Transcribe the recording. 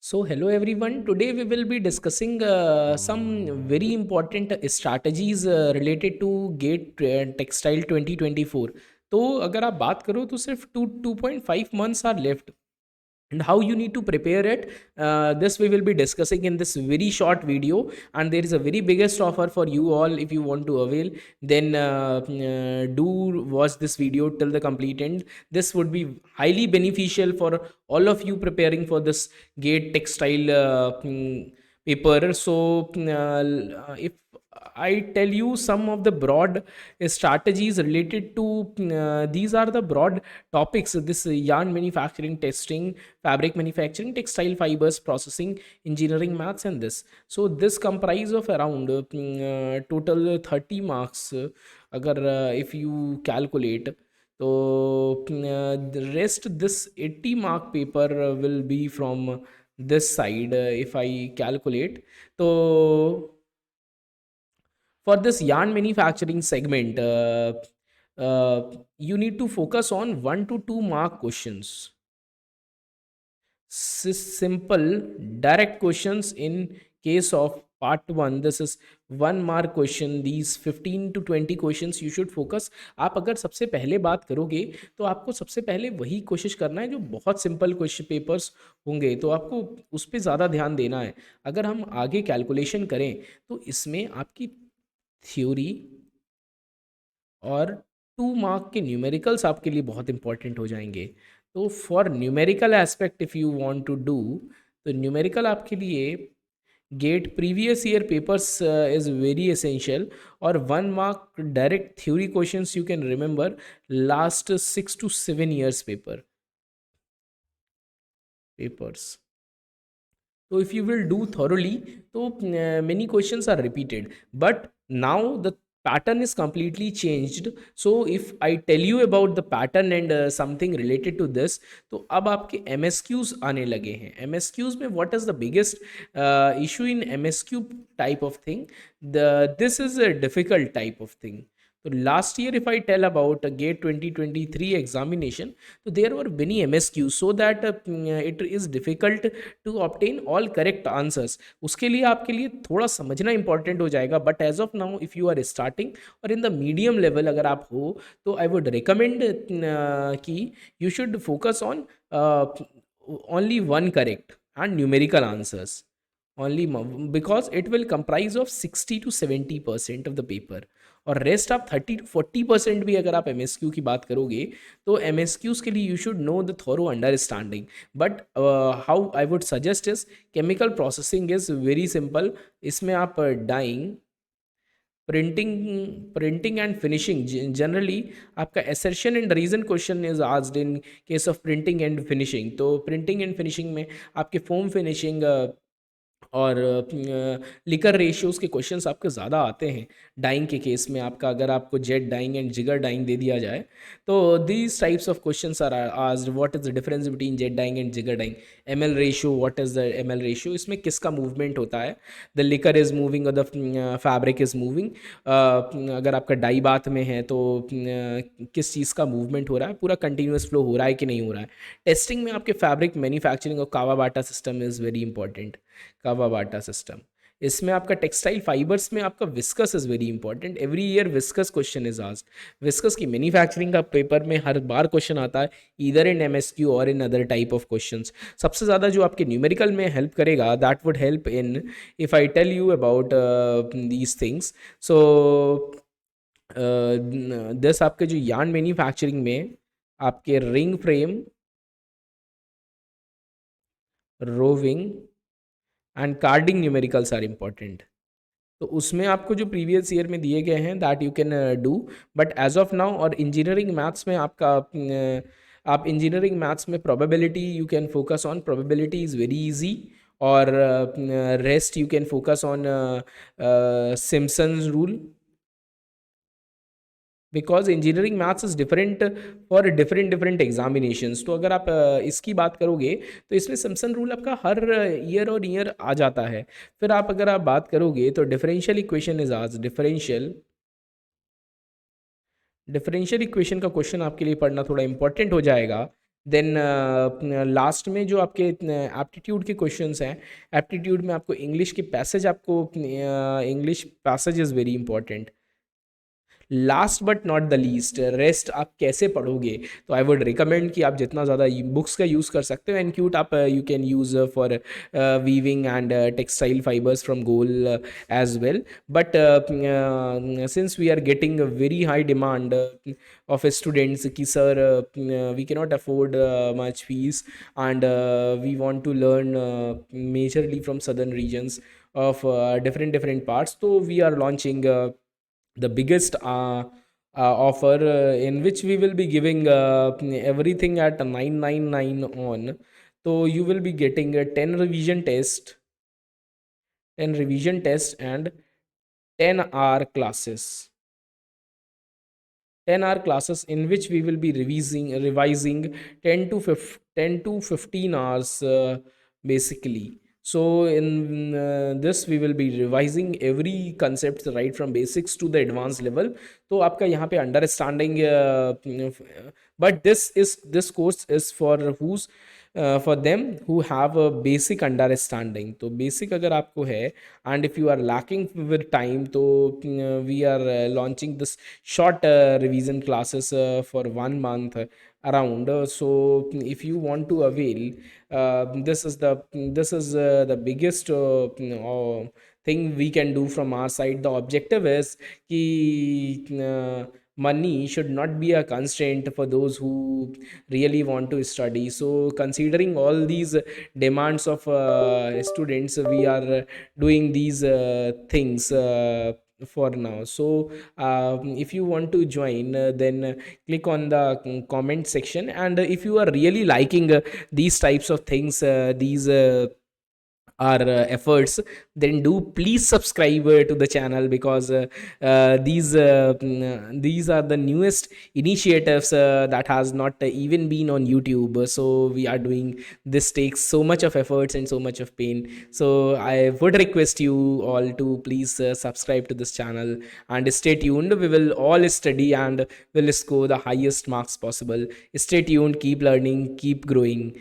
So, hello everyone. Today we will be discussing some very important strategies related to Gate Textile 2024. तो अगर आप बात करो तो सिर्फ 2.5 months are left and how you need to prepare it. This we will be discussing in this very short video, and there is a very biggest offer for you all. If you want to avail, then do watch this video till the complete end. This would be highly beneficial for all of you preparing for this gate textile paper. So if I tell you some of the broad strategies related to these are the broad topics: this yarn manufacturing, testing, fabric manufacturing, textile fibers processing, engineering maths, and this. So this comprise of around total 30 marks. Agar if you calculate, so the rest this 80 mark paper will be from this side. If I calculate, so for this yarn manufacturing segment, you need to focus on 1 to 2 mark questions. Simple direct questions. In case of part 1, this is 1 mark question. These 15 to 20 questions you should focus. आप अगर सबसे पहले बात करोगे तो आपको सबसे पहले वही कोशिश करना है जो बहुत सिंपल क्वेश्चन पेपर्स होंगे, तो आपको उस पर ज़्यादा ध्यान देना है. अगर हम आगे कैलकुलेशन करें तो इसमें आपकी थ्योरी और 2 मार्क के न्यूमेरिकल्स आपके लिए बहुत इंपॉर्टेंट हो जाएंगे. तो for numerical aspect if you want to do, तो न्यूमेरिकल आपके लिए GATE previous year papers is very essential. और 1 mark direct theory questions you can remember last 6 to 7 years papers. So if you will do thoroughly, so many questions are repeated. But now the pattern is completely changed. So if I tell you about the pattern and something related to this, तो अब आपके MSQs आने लगे हैं. MSQs में what is the biggest issue in MSQ type of thing? This is a difficult type of thing. So last year, if I tell about a GATE 2023 examination, so there were many MSQs, so that it is difficult to obtain all correct answers. उसके लिए आपके लिए थोड़ा समझना important हो जाएगा. But as of now if you are starting और in the medium level अगर आप हो, तो आई वुड रिकमेंड कि you should focus on only one correct and numerical answers only, because it will comprise of 60 to 70% of the paper. और rest आप 30 to 40% भी अगर आप MSQ की बात करोगे तो MSQs के लिए you should know the thorough understanding. But how I would suggest is chemical processing is very simple. इसमें आप dyeing, printing and finishing, generally आपका assertion and reason question is asked in case of printing and finishing. तो printing and finishing में आपके foam finishing और liquor ratios के questions आपके ज़्यादा आते हैं. डाइंग के केस में आपका अगर आपको jet dyeing and jigger dyeing दे दिया जाए, तो these types of questions are asked. What is the difference between jet dyeing and jigger dyeing? ML ratio, what is the ML ratio? इसमें किसका मूवमेंट होता है? द लिकर इज़ मूविंग और the fabric is moving. अगर आपका die bath में है तो किस चीज़ का मूवमेंट हो रहा है, पूरा कंटिन्यूस फ्लो हो रहा है कि नहीं हो रहा है. टेस्टिंग में आपके फैब्रिक मैन्युफैक्चरिंग और Kawabata system is very important. Kawabata system. इसमें आपका टेक्सटाइल फाइबर्स में आपका viscose is very important. Every year viscose question is asked. Viscose की मैन्युफैक्चरिंग का पेपर में हर बार क्वेश्चन आता है, ईदर इन MSQ और in other type of questions. सबसे ज़्यादा जो आपके न्यूमेरिकल में हेल्प करेगा, that would help in if I tell you about these things. So this आपके जो यार्न मैन्युफैक्चरिंग में आपके ring frame, roving and carding numericals are important. तो उसमें आपको जो प्रीवियस ईयर में दिए गए हैं that you can do. But as of now, और इंजीनियरिंग मैथ्स में आपका आप इंजीनियरिंग मैथ्स में probability you can focus on. Probability is very easy. और rest you can focus on Simpson's rule, because engineering maths is different for different examinations. तो अगर आप इसकी बात करोगे तो इसमें सिम्पसन रूल आपका हर ईयर और ईयर आ जाता है. फिर आप अगर आप बात करोगे तो डिफरेंशियल इक्वेशन इज आज डिफरेंशियल इक्वेशन का क्वेश्चन आपके लिए पढ़ना थोड़ा इंपॉर्टेंट हो जाएगा. देन लास्ट में जो आपके एप्टीट्यूड के क्वेश्चंस हैं, एप्टीट्यूड में आपको इंग्लिश के पैसेज, आपको English passage is very important. Last but not the least, rest आप कैसे पढ़ोगे? तो आई वुड रिकमेंड कि आप जितना ज़्यादा बुक्स का यूज़ कर सकते हो, एंड क्यूट आप you can use for weaving and textile fibres from goal as well. But since we are getting a very high demand of students ki sir, we cannot afford much fees, and we want to learn majorly from southern regions of different parts, so we are launching the biggest offer in which we will be giving everything at 999 on. So you will be getting a 10 revision test and 10-hour classes. 10-hour classes in which we will be revising 10 to 15 hours basically. So in this we will be revising every concept right from basics to the advanced level. तो आपका यहाँ पे understanding but this course is for them who have a basic understanding. तो basic अगर आपको है and if you are lacking with time, तो we are launching this short revision classes for 1 month around. So if you want to avail, this is the biggest thing we can do from our side. The objective is कि money should not be a constraint for those who really want to study. So considering all these demands of students, we are doing these things for now. So if you want to join, then click on the comment section, and if you are really liking these types of things, these our efforts, then do please subscribe to the channel, because these are the newest initiatives that has not even been on YouTube. So we are doing this, takes so much of efforts and so much of pain. So I would request you all to please subscribe to this channel and stay tuned. We will all study and will score the highest marks possible. Stay tuned, keep learning, keep growing.